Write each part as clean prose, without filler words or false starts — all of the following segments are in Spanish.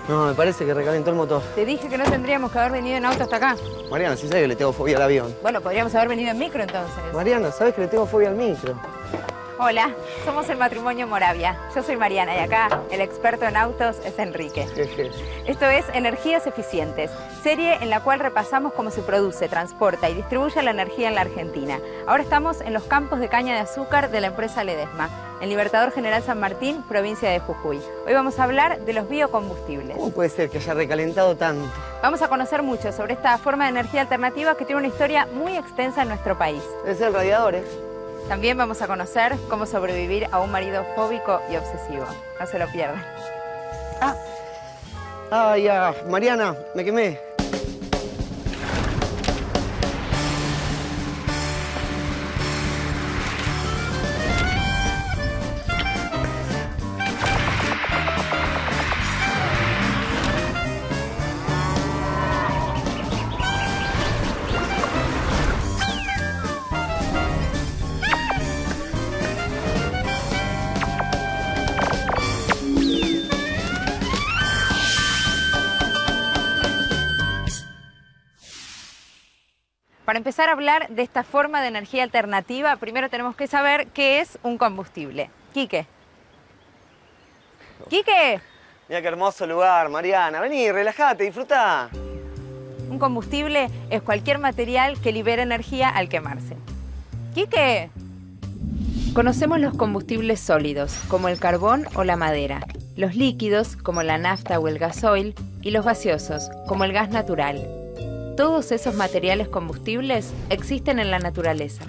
No, me parece que recalentó el motor. Te dije que no tendríamos que haber venido en auto hasta acá. Mariana, si sabes que le tengo fobia al avión. Bueno, podríamos haber venido en micro entonces. Mariana, sabes que le tengo fobia al micro. Hola, somos el matrimonio Moravia. Yo soy Mariana y acá el experto en autos es Enrique. Jeje. Esto es Energías Eficientes, serie en la cual repasamos cómo se produce, transporta y distribuye la energía en la Argentina. Ahora estamos en los campos de caña de azúcar de la empresa Ledesma, en Libertador General San Martín, provincia de Jujuy. Hoy vamos a hablar de los biocombustibles. ¿Cómo puede ser que haya recalentado tanto? Vamos a conocer mucho sobre esta forma de energía alternativa que tiene una historia muy extensa en nuestro país. Debe ser el radiador, ¿eh? También vamos a conocer cómo sobrevivir a un marido fóbico y obsesivo. No se lo pierdan. Mariana, me quemé. Para empezar a hablar de esta forma de energía alternativa, primero tenemos que saber qué es un combustible. Quique. ¡Quique! Mira qué hermoso lugar, Mariana. Vení, relájate, disfrutá. Un combustible es cualquier material que libera energía al quemarse. ¡Quique! Conocemos los combustibles sólidos, como el carbón o la madera, los líquidos, como la nafta o el gasoil, y los gaseosos, como el gas natural. Todos esos materiales combustibles existen en la naturaleza.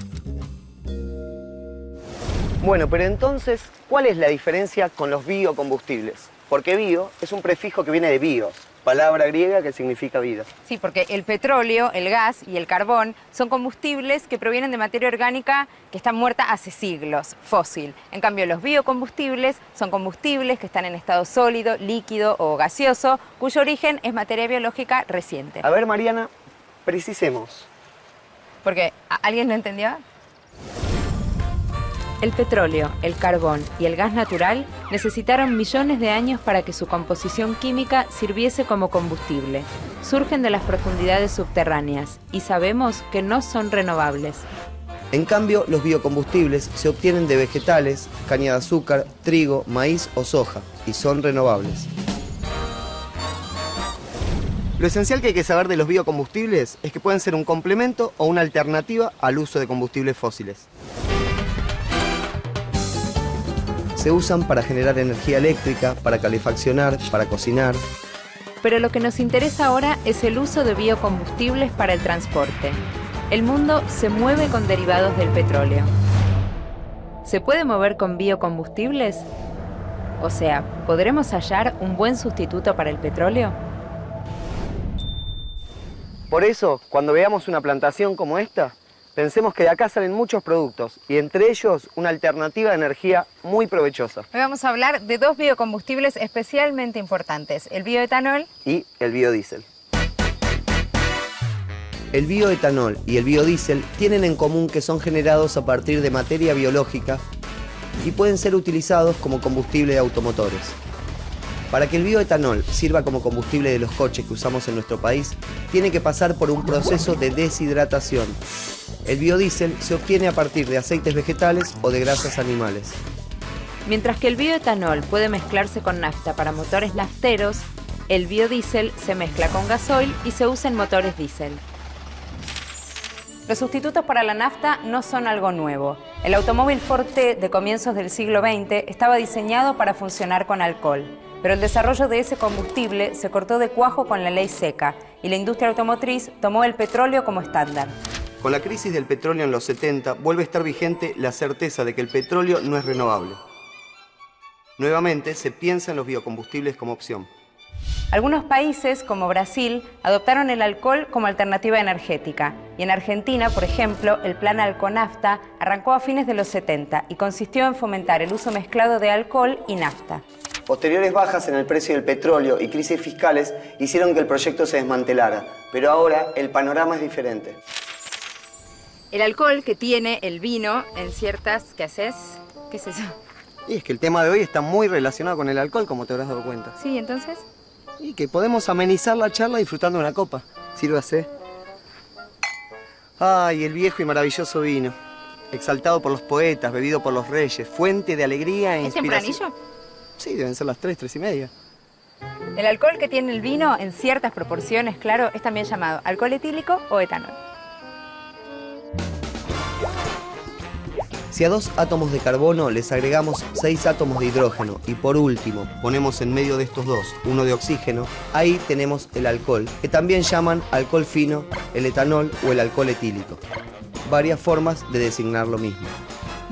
Bueno, pero entonces, ¿cuál es la diferencia con los biocombustibles? Porque bio es un prefijo que viene de bios, palabra griega que significa vida. Sí, porque el petróleo, el gas y el carbón son combustibles que provienen de materia orgánica que está muerta hace siglos, fósil. En cambio, los biocombustibles son combustibles que están en estado sólido, líquido o gaseoso, cuyo origen es materia biológica reciente. A ver, Mariana, precisemos. Porque, ¿alguien lo entendió? El petróleo, el carbón y el gas natural necesitaron millones de años para que su composición química sirviese como combustible. Surgen de las profundidades subterráneas y sabemos que no son renovables. En cambio, los biocombustibles se obtienen de vegetales, caña de azúcar, trigo, maíz o soja, y son renovables. Lo esencial que hay que saber de los biocombustibles es que pueden ser un complemento o una alternativa al uso de combustibles fósiles. Se usan para generar energía eléctrica, para calefaccionar, para cocinar. Pero lo que nos interesa ahora es el uso de biocombustibles para el transporte. El mundo se mueve con derivados del petróleo. ¿Se puede mover con biocombustibles? O sea, ¿podremos hallar un buen sustituto para el petróleo? Por eso, cuando veamos una plantación como esta, pensemos que de acá salen muchos productos y entre ellos una alternativa de energía muy provechosa. Hoy vamos a hablar de dos biocombustibles especialmente importantes, el bioetanol Y el biodiesel. El bioetanol y el biodiesel tienen en común que son generados a partir de materia biológica y pueden ser utilizados como combustible de automotores. Para que el bioetanol sirva como combustible de los coches que usamos en nuestro país, tiene que pasar por un proceso de deshidratación. El biodiesel se obtiene a partir de aceites vegetales o de grasas animales. Mientras que el bioetanol puede mezclarse con nafta para motores nafteros, el biodiesel se mezcla con gasoil y se usa en motores diésel. Los sustitutos para la nafta no son algo nuevo. El automóvil Ford T de comienzos del siglo XX estaba diseñado para funcionar con alcohol, pero el desarrollo de ese combustible se cortó de cuajo con la ley seca y la industria automotriz tomó el petróleo como estándar. Con la crisis del petróleo en los 70, vuelve a estar vigente la certeza de que el petróleo no es renovable. Nuevamente, se piensa en los biocombustibles como opción. Algunos países, como Brasil, adoptaron el alcohol como alternativa energética. Y en Argentina, por ejemplo, el plan Alconafta arrancó a fines de los 70 y consistió en fomentar el uso mezclado de alcohol y nafta. Posteriores bajas en el precio del petróleo y crisis fiscales hicieron que el proyecto se desmantelara, pero ahora el panorama es diferente. El alcohol que tiene el vino en ciertas... ¿Qué haces? ¿Qué es eso? Y es que el tema de hoy está muy relacionado con el alcohol, como te habrás dado cuenta. Sí, entonces... Y que podemos amenizar la charla disfrutando de una copa. Sírvase. Ay, el viejo y maravilloso vino. Exaltado por los poetas, bebido por los reyes, fuente de alegría e ¿Es inspiración. tempranillo? Sí, deben ser las 3:30. El alcohol que tiene el vino en ciertas proporciones, claro, es también llamado alcohol etílico o etanol. Si a 2 átomos de carbono les agregamos 6 átomos de hidrógeno y por último ponemos en medio de estos dos uno de oxígeno, ahí tenemos el alcohol, que también llaman alcohol fino, el etanol o el alcohol etílico. Varias formas de designar lo mismo.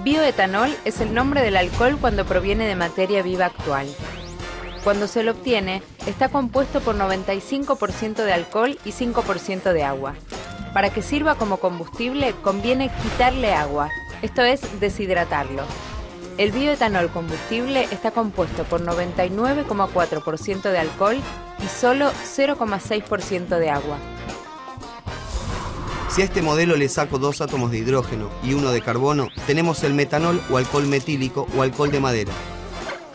Bioetanol es el nombre del alcohol cuando proviene de materia viva actual. Cuando se lo obtiene, está compuesto por 95% de alcohol y 5% de agua. Para que sirva como combustible, conviene quitarle agua, esto es, deshidratarlo. El bioetanol combustible está compuesto por 99,4% de alcohol y solo 0,6% de agua. Si a este modelo le saco 2 átomos de hidrógeno y 1 de carbono, tenemos el metanol o alcohol metílico o alcohol de madera.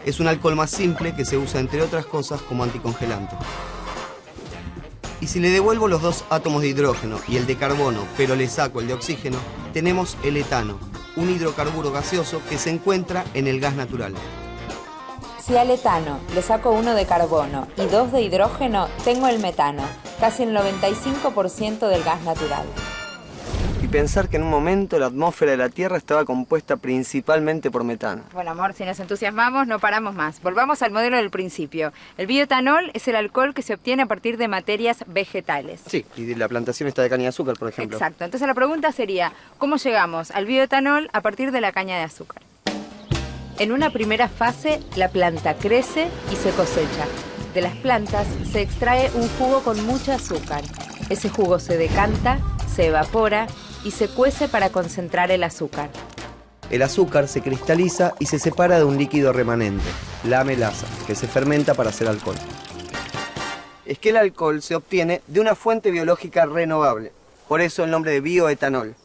Es un alcohol más simple que se usa entre otras cosas como anticongelante. Y si le devuelvo los 2 átomos de hidrógeno y el de carbono, pero le saco el de oxígeno, tenemos el etano, un hidrocarburo gaseoso que se encuentra en el gas natural. Si al etano le saco 1 de carbono y 2 de hidrógeno, tengo el metano, casi el 95% del gas natural. Y pensar que en un momento la atmósfera de la Tierra estaba compuesta principalmente por metano. Bueno, amor, si nos entusiasmamos, no paramos más. Volvamos al modelo del principio. El bioetanol es el alcohol que se obtiene a partir de materias vegetales. Sí, y de la plantación está de caña de azúcar, por ejemplo. Exacto. Entonces la pregunta sería, ¿cómo llegamos al bioetanol a partir de la caña de azúcar? En una primera fase, la planta crece y se cosecha. De las plantas se extrae un jugo con mucho azúcar. Ese jugo se decanta, se evapora y se cuece para concentrar el azúcar. El azúcar se cristaliza y se separa de un líquido remanente, la melaza, que se fermenta para hacer alcohol. Es que el alcohol se obtiene de una fuente biológica renovable. Por eso el nombre de bioetanol.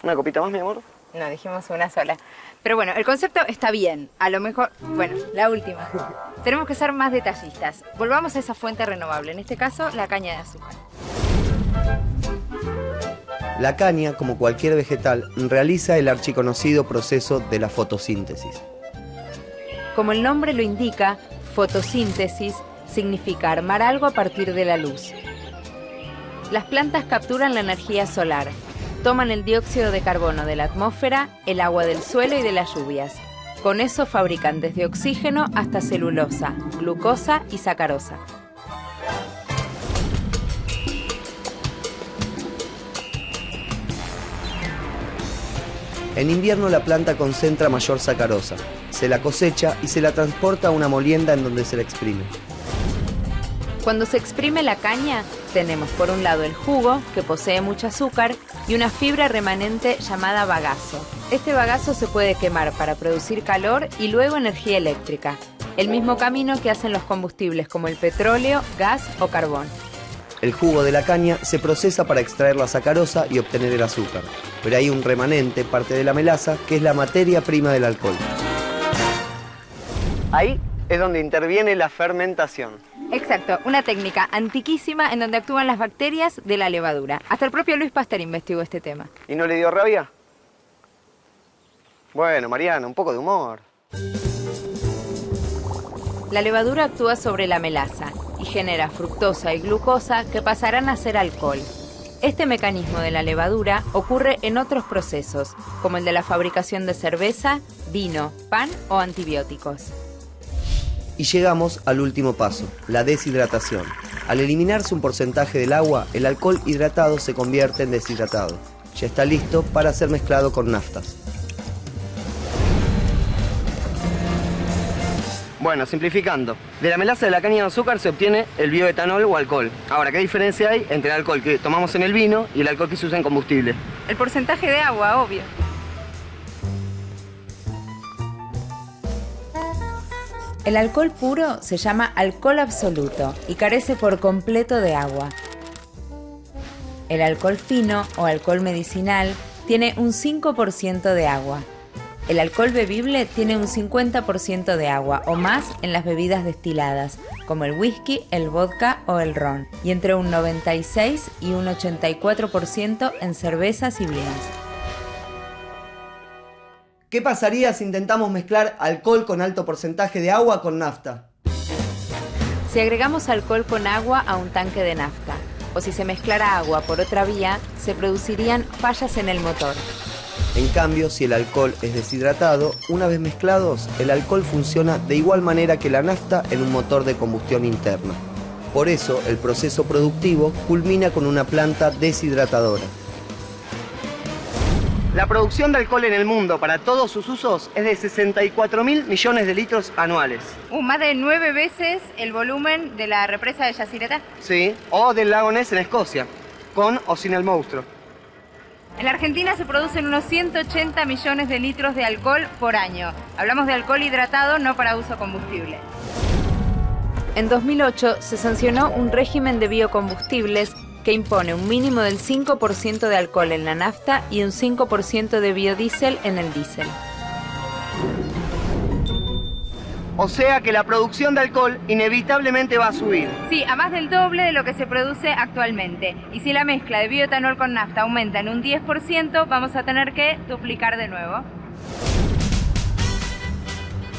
¿Una copita más, mi amor? No, dijimos una sola. Pero bueno, el concepto está bien. A lo mejor, bueno, la última. Tenemos que ser más detallistas. Volvamos a esa fuente renovable, en este caso la caña de azúcar. La caña, como cualquier vegetal, realiza el archiconocido proceso de la fotosíntesis. Como el nombre lo indica, fotosíntesis significa armar algo a partir de la luz. Las plantas capturan la energía solar, toman el dióxido de carbono de la atmósfera, el agua del suelo y de las lluvias. Con eso fabrican desde oxígeno hasta celulosa, glucosa y sacarosa. En invierno la planta concentra mayor sacarosa, se la cosecha y se la transporta a una molienda en donde se la exprime. Cuando se exprime la caña, tenemos por un lado el jugo, que posee mucho azúcar, y una fibra remanente llamada bagazo. Este bagazo se puede quemar para producir calor y luego energía eléctrica, el mismo camino que hacen los combustibles como el petróleo, gas o carbón. El jugo de la caña se procesa para extraer la sacarosa y obtener el azúcar, pero hay un remanente, parte de la melaza, que es la materia prima del alcohol. Ahí es donde interviene la fermentación. Exacto, una técnica antiquísima en donde actúan las bacterias de la levadura. Hasta el propio Luis Pasteur investigó este tema. ¿Y no le dio rabia? Bueno, Mariana, un poco de humor. La levadura actúa sobre la melaza y genera fructosa y glucosa que pasarán a ser alcohol. Este mecanismo de la levadura ocurre en otros procesos, como el de la fabricación de cerveza, vino, pan o antibióticos. Y llegamos al último paso, la deshidratación. Al eliminarse un porcentaje del agua, el alcohol hidratado se convierte en deshidratado. Ya está listo para ser mezclado con naftas. Bueno, simplificando, de la melaza de la caña de azúcar se obtiene el bioetanol o alcohol. Ahora, ¿qué diferencia hay entre el alcohol que tomamos en el vino y el alcohol que se usa en combustible? El porcentaje de agua, obvio. El alcohol puro se llama alcohol absoluto y carece por completo de agua. El alcohol fino o alcohol medicinal tiene un 5% de agua. El alcohol bebible tiene un 50% de agua o más en las bebidas destiladas, como el whisky, el vodka o el ron, y entre un 96 y un 84% en cervezas y vinos. ¿Qué pasaría si intentamos mezclar alcohol con alto porcentaje de agua con nafta? Si agregamos alcohol con agua a un tanque de nafta, o si se mezclara agua por otra vía, se producirían fallas en el motor. En cambio, si el alcohol es deshidratado, una vez mezclados, el alcohol funciona de igual manera que la nafta en un motor de combustión interna. Por eso, el proceso productivo culmina con una planta deshidratadora. La producción de alcohol en el mundo para todos sus usos es de 64.000 millones de litros anuales. Más de 9 veces el volumen de la represa de Yacyretá. Sí, o del lago Ness en Escocia, con o sin el monstruo. En la Argentina se producen unos 180 millones de litros de alcohol por año. Hablamos de alcohol hidratado, no para uso combustible. En 2008 se sancionó un régimen de biocombustibles que impone un mínimo del 5% de alcohol en la nafta y un 5% de biodiesel en el diésel. O sea que la producción de alcohol inevitablemente va a subir. Sí, a más del doble de lo que se produce actualmente. Y si la mezcla de bioetanol con nafta aumenta en un 10%, vamos a tener que duplicar de nuevo.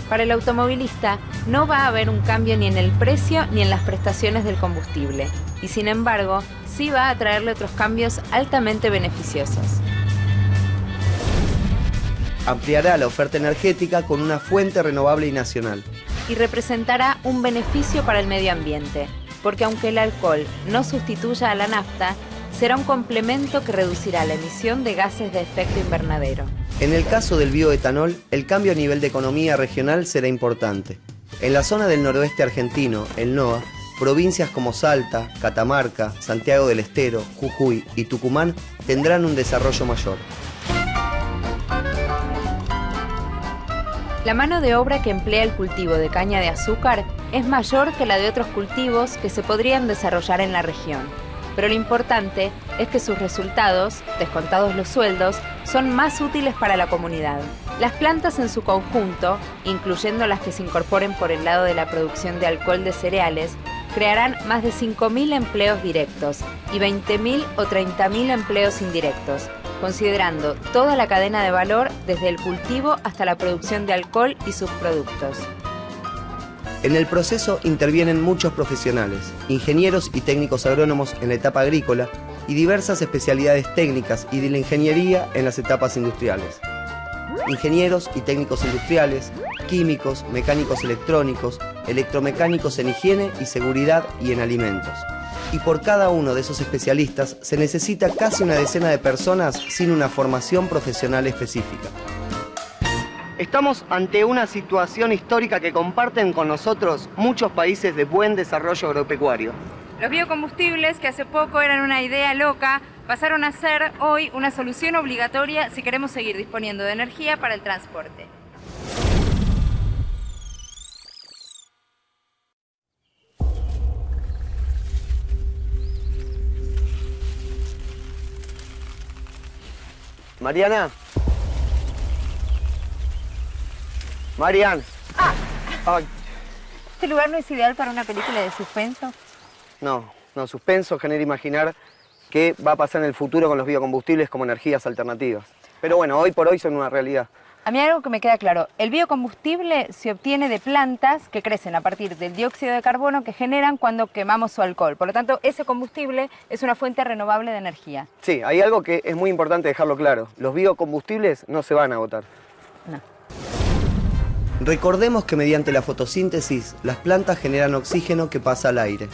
Para el automovilista no va a haber un cambio ni en el precio ni en las prestaciones del combustible. Y sin embargo, sí va a traerle otros cambios altamente beneficiosos. Ampliará la oferta energética con una fuente renovable y nacional. Y representará un beneficio para el medio ambiente, porque aunque el alcohol no sustituya a la nafta, será un complemento que reducirá la emisión de gases de efecto invernadero. En el caso del bioetanol, el cambio a nivel de economía regional será importante. En la zona del noroeste argentino, el NOA, provincias como Salta, Catamarca, Santiago del Estero, Jujuy y Tucumán tendrán un desarrollo mayor. La mano de obra que emplea el cultivo de caña de azúcar es mayor que la de otros cultivos que se podrían desarrollar en la región. Pero lo importante es que sus resultados, descontados los sueldos, son más útiles para la comunidad. Las plantas en su conjunto, incluyendo las que se incorporen por el lado de la producción de alcohol de cereales, crearán más de 5.000 empleos directos y 20.000 o 30.000 empleos indirectos, considerando toda la cadena de valor desde el cultivo hasta la producción de alcohol y sus productos. En el proceso intervienen muchos profesionales, ingenieros y técnicos agrónomos en la etapa agrícola y diversas especialidades técnicas y de la ingeniería en las etapas industriales. Ingenieros y técnicos industriales, químicos, mecánicos electrónicos, electromecánicos en higiene y seguridad y en alimentos. Y por cada uno de esos especialistas se necesita casi una decena de personas sin una formación profesional específica. Estamos ante una situación histórica que comparten con nosotros muchos países de buen desarrollo agropecuario. Los biocombustibles, que hace poco eran una idea loca, pasaron a ser hoy una solución obligatoria si queremos seguir disponiendo de energía para el transporte. Mariana. Marian. Ay. ¿Este lugar no es ideal para una película de suspenso? No, suspenso genera imaginar qué va a pasar en el futuro con los biocombustibles como energías alternativas. Pero bueno, hoy por hoy son una realidad. A mí algo que me queda claro, el biocombustible se obtiene de plantas que crecen a partir del dióxido de carbono que generan cuando quemamos su alcohol. Por lo tanto, ese combustible es una fuente renovable de energía. Sí, hay algo que es muy importante dejarlo claro. Los biocombustibles no se van a agotar. No. Recordemos que mediante la fotosíntesis, las plantas generan oxígeno que pasa al aire.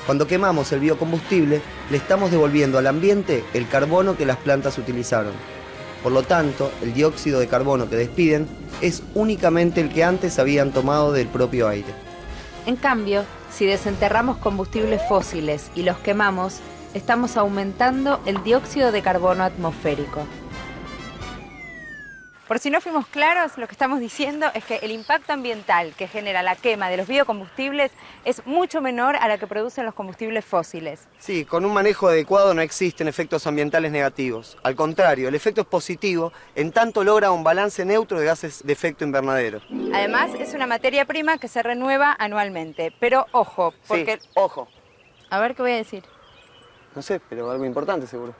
Cuando quemamos el biocombustible, le estamos devolviendo al ambiente el carbono que las plantas utilizaron. Por lo tanto, el dióxido de carbono que despiden es únicamente el que antes habían tomado del propio aire. En cambio, si desenterramos combustibles fósiles y los quemamos, estamos aumentando el dióxido de carbono atmosférico. Por si no fuimos claros, lo que estamos diciendo es que el impacto ambiental que genera la quema de los biocombustibles es mucho menor a la que producen los combustibles fósiles. Sí, con un manejo adecuado no existen efectos ambientales negativos. Al contrario, el efecto es positivo, en tanto logra un balance neutro de gases de efecto invernadero. Además, es una materia prima que se renueva anualmente. Pero ojo, porque... Sí, ojo. A ver qué voy a decir. No sé, pero algo importante seguro.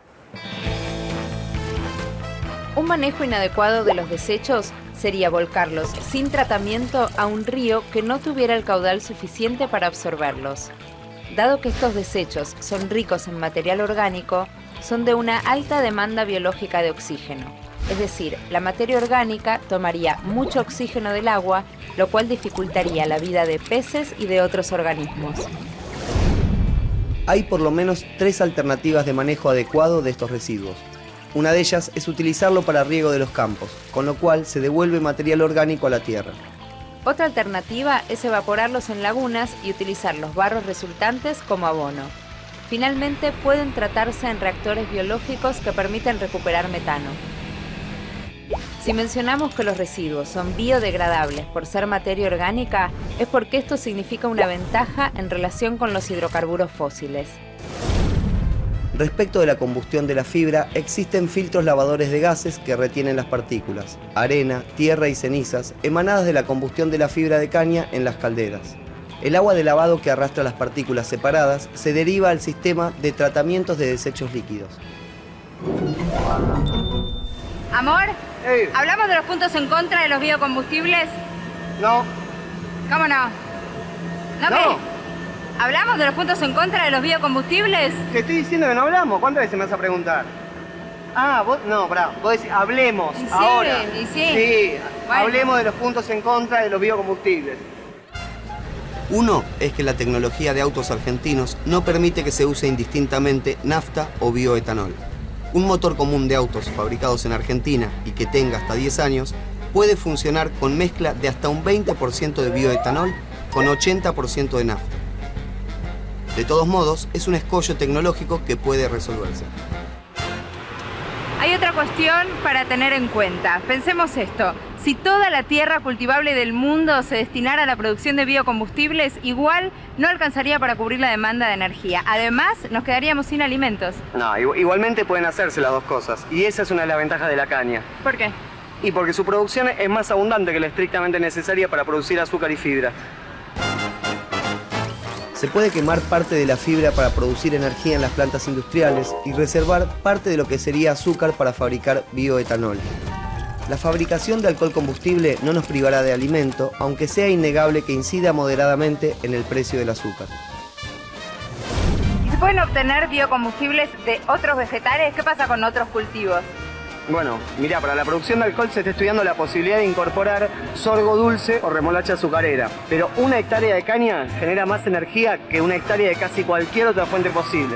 Un manejo inadecuado de los desechos sería volcarlos sin tratamiento a un río que no tuviera el caudal suficiente para absorberlos. Dado que estos desechos son ricos en material orgánico, son de una alta demanda biológica de oxígeno. Es decir, la materia orgánica tomaría mucho oxígeno del agua, lo cual dificultaría la vida de peces y de otros organismos. Hay por lo menos 3 alternativas de manejo adecuado de estos residuos. Una de ellas es utilizarlo para riego de los campos, con lo cual se devuelve material orgánico a la tierra. Otra alternativa es evaporarlos en lagunas y utilizar los barros resultantes como abono. Finalmente, pueden tratarse en reactores biológicos que permiten recuperar metano. Si mencionamos que los residuos son biodegradables por ser materia orgánica, es porque esto significa una ventaja en relación con los hidrocarburos fósiles. Respecto de la combustión de la fibra, existen filtros lavadores de gases que retienen las partículas, arena, tierra y cenizas emanadas de la combustión de la fibra de caña en las calderas. El agua de lavado que arrastra las partículas separadas se deriva al sistema de tratamientos de desechos líquidos. Amor, Hey. ¿hablamos de los puntos en contra de los biocombustibles? No. ¿Cómo no? ¿No No. qué? ¿Hablamos de los puntos en contra de los biocombustibles? Te estoy diciendo que no hablamos. ¿Cuántas veces me vas a preguntar? Ah, vos... No, pará. Vos decís, hablemos Y sí, ahora. y sí. Sí, Bueno. hablemos de los puntos en contra de los biocombustibles. Uno es que la tecnología de autos argentinos no permite que se use indistintamente nafta o bioetanol. Un motor común de autos fabricados en Argentina y que tenga hasta 10 años puede funcionar con mezcla de hasta un 20% de bioetanol con 80% de nafta. De todos modos, es un escollo tecnológico que puede resolverse. Hay otra cuestión para tener en cuenta. Pensemos esto. Si toda la tierra cultivable del mundo se destinara a la producción de biocombustibles, igual no alcanzaría para cubrir la demanda de energía. Además, nos quedaríamos sin alimentos. No, igualmente pueden hacerse las dos cosas. Y esa es una de las ventajas de la caña. ¿Por qué? Y porque su producción es más abundante que la estrictamente necesaria para producir azúcar y fibra. Se puede quemar parte de la fibra para producir energía en las plantas industriales y reservar parte de lo que sería azúcar para fabricar bioetanol. La fabricación de alcohol combustible no nos privará de alimento, aunque sea innegable que incida moderadamente en el precio del azúcar. ¿Y se pueden obtener biocombustibles de otros vegetales? ¿Qué pasa con otros cultivos? Bueno, mirá, para la producción de alcohol se está estudiando la posibilidad de incorporar sorgo dulce o remolacha azucarera. Pero 1 hectárea de caña genera más energía que 1 hectárea de casi cualquier otra fuente posible.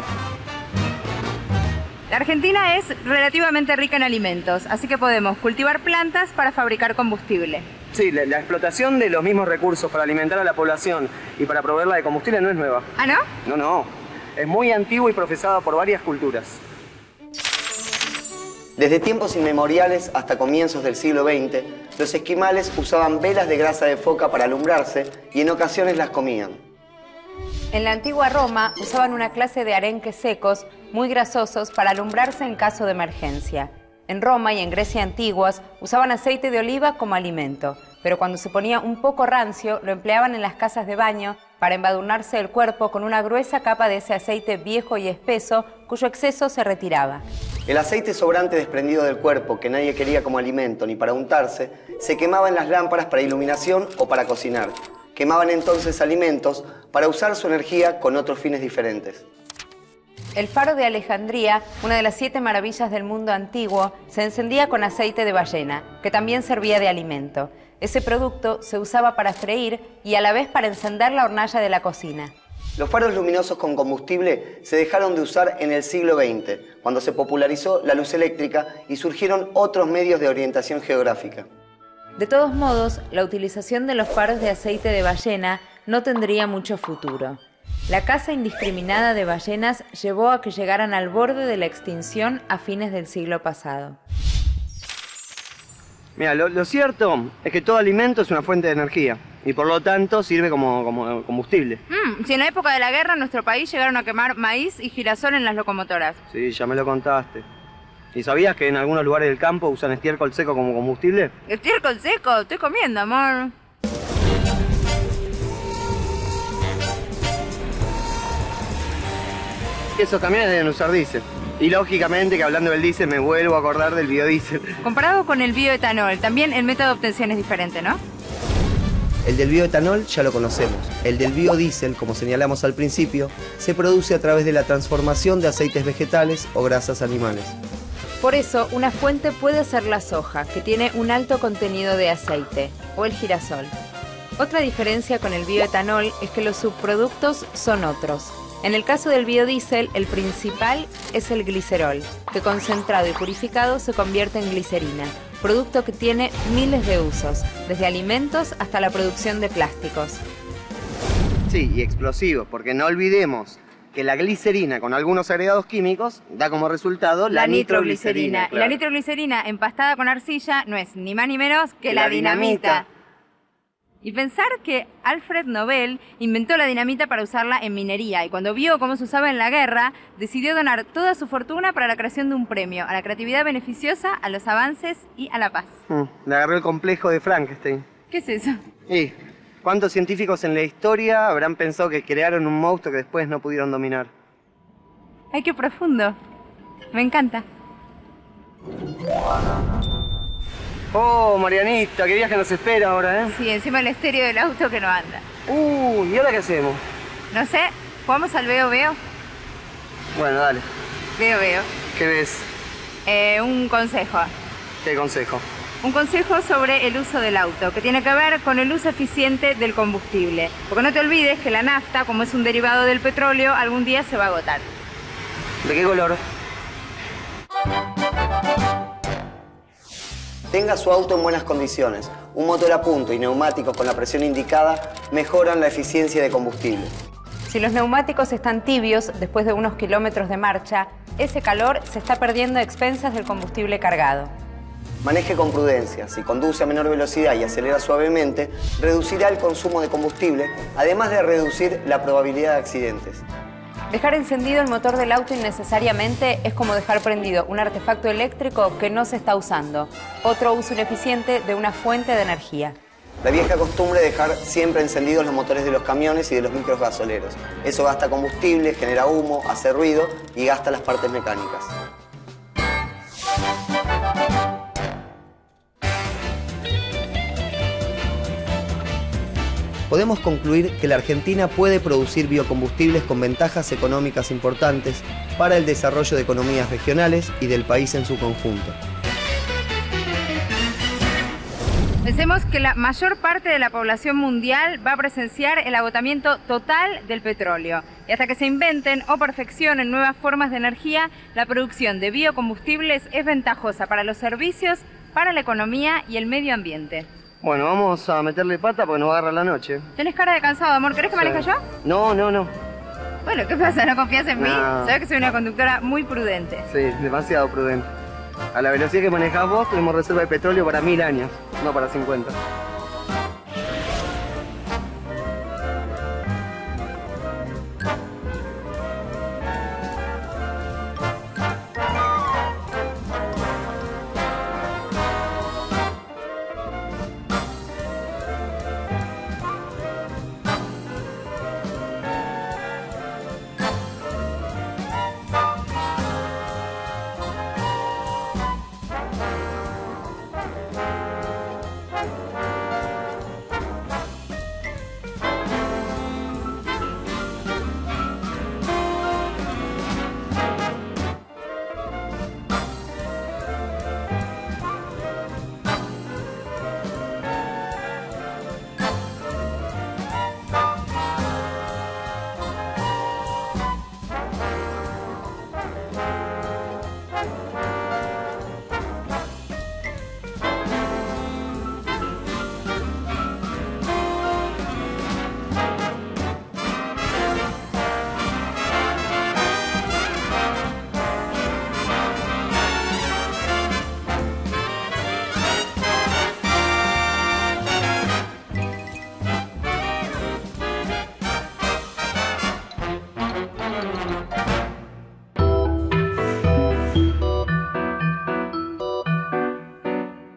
La Argentina es relativamente rica en alimentos, así que podemos cultivar plantas para fabricar combustible. Sí, la explotación de los mismos recursos para alimentar a la población y para proveerla de combustible no es nueva. ¿Ah, no? No. Es muy antigua y profesada por varias culturas. Desde tiempos inmemoriales hasta comienzos del siglo XX, los esquimales usaban velas de grasa de foca para alumbrarse y en ocasiones las comían. En la antigua Roma usaban una clase de arenques secos muy grasosos para alumbrarse en caso de emergencia. En Roma y en Grecia antiguas usaban aceite de oliva como alimento, pero cuando se ponía un poco rancio lo empleaban en las casas de baño para embadurnarse el cuerpo con una gruesa capa de ese aceite viejo y espeso cuyo exceso se retiraba. El aceite sobrante desprendido del cuerpo, que nadie quería como alimento ni para untarse, se quemaba en las lámparas para iluminación o para cocinar. Quemaban entonces alimentos para usar su energía con otros fines diferentes. El faro de Alejandría, una de las 7 maravillas del mundo antiguo, se encendía con aceite de ballena, que también servía de alimento. Ese producto se usaba para freír y a la vez para encender la hornalla de la cocina. Los faros luminosos con combustible se dejaron de usar en el siglo XX, cuando se popularizó la luz eléctrica y surgieron otros medios de orientación geográfica. De todos modos, la utilización de los faros de aceite de ballena no tendría mucho futuro. La caza indiscriminada de ballenas llevó a que llegaran al borde de la extinción a fines del siglo pasado. Mira, lo cierto es que todo alimento es una fuente de energía y por lo tanto sirve como combustible. Si en la época de la guerra en nuestro país llegaron a quemar maíz y girasol en las locomotoras. Sí, ya me lo contaste. ¿Y sabías que en algunos lugares del campo usan estiércol seco como combustible? ¿Estiércol seco? Estoy comiendo, amor. Esos camiones deben usar diésel. Y lógicamente que hablando del diésel me vuelvo a acordar del biodiesel. Comparado con el bioetanol, también el método de obtención es diferente, ¿no? El del bioetanol ya lo conocemos. El del biodiesel, como señalamos al principio, se produce a través de la transformación de aceites vegetales o grasas animales. Por eso, una fuente puede ser la soja, que tiene un alto contenido de aceite, o el girasol. Otra diferencia con el bioetanol es que los subproductos son otros. En el caso del biodiesel, el principal es el glicerol, que concentrado y purificado se convierte en glicerina, producto que tiene miles de usos, desde alimentos hasta la producción de plásticos. Sí, y explosivos, porque no olvidemos que la glicerina con algunos agregados químicos da como resultado la nitroglicerina. Y la nitroglicerina empastada con arcilla no es ni más ni menos que la dinamita. Y pensar que Alfred Nobel inventó la dinamita para usarla en minería y cuando vio cómo se usaba en la guerra, decidió donar toda su fortuna para la creación de un premio a la creatividad beneficiosa, a los avances y a la paz. Le agarró el complejo de Frankenstein. ¿Qué es eso? ¿Y cuántos científicos en la historia habrán pensado que crearon un monstruo que después no pudieron dominar? ¡Ay, qué profundo! Me encanta. Oh, Marianita, qué viaje nos espera ahora, ¿eh? Sí, encima el estéreo del auto que no anda. ¿Y ahora qué hacemos? No sé, ¿jugamos al veo veo? Bueno, dale. Veo veo. ¿Qué ves? Un consejo. ¿Qué consejo? Un consejo sobre el uso del auto, que tiene que ver con el uso eficiente del combustible. Porque no te olvides que la nafta, como es un derivado del petróleo, algún día se va a agotar. ¿De qué color? Tenga su auto en buenas condiciones. Un motor a punto y neumáticos con la presión indicada mejoran la eficiencia de combustible. Si los neumáticos están tibios después de unos kilómetros de marcha, ese calor se está perdiendo a expensas del combustible cargado. Maneje con prudencia. Si conduce a menor velocidad y acelera suavemente, reducirá el consumo de combustible, además de reducir la probabilidad de accidentes. Dejar encendido el motor del auto innecesariamente es como dejar prendido un artefacto eléctrico que no se está usando. Otro uso ineficiente de una fuente de energía. La vieja costumbre de dejar siempre encendidos los motores de los camiones y de los micros gasoleros. Eso gasta combustible, genera humo, hace ruido y gasta las partes mecánicas. Podemos concluir que la Argentina puede producir biocombustibles con ventajas económicas importantes para el desarrollo de economías regionales y del país en su conjunto. Pensemos que la mayor parte de la población mundial va a presenciar el agotamiento total del petróleo. Y hasta que se inventen o perfeccionen nuevas formas de energía, la producción de biocombustibles es ventajosa para los servicios, para la economía y el medio ambiente. Bueno, vamos a meterle pata porque nos agarra la noche. Tenés cara de cansado, amor. ¿Querés que maneje yo? No. Bueno, ¿qué pasa? ¿No confías en mí? No. Sabes que soy una conductora muy prudente. Sí, demasiado prudente. A la velocidad que manejás vos tenemos reserva de petróleo para 1000 años, no para 50.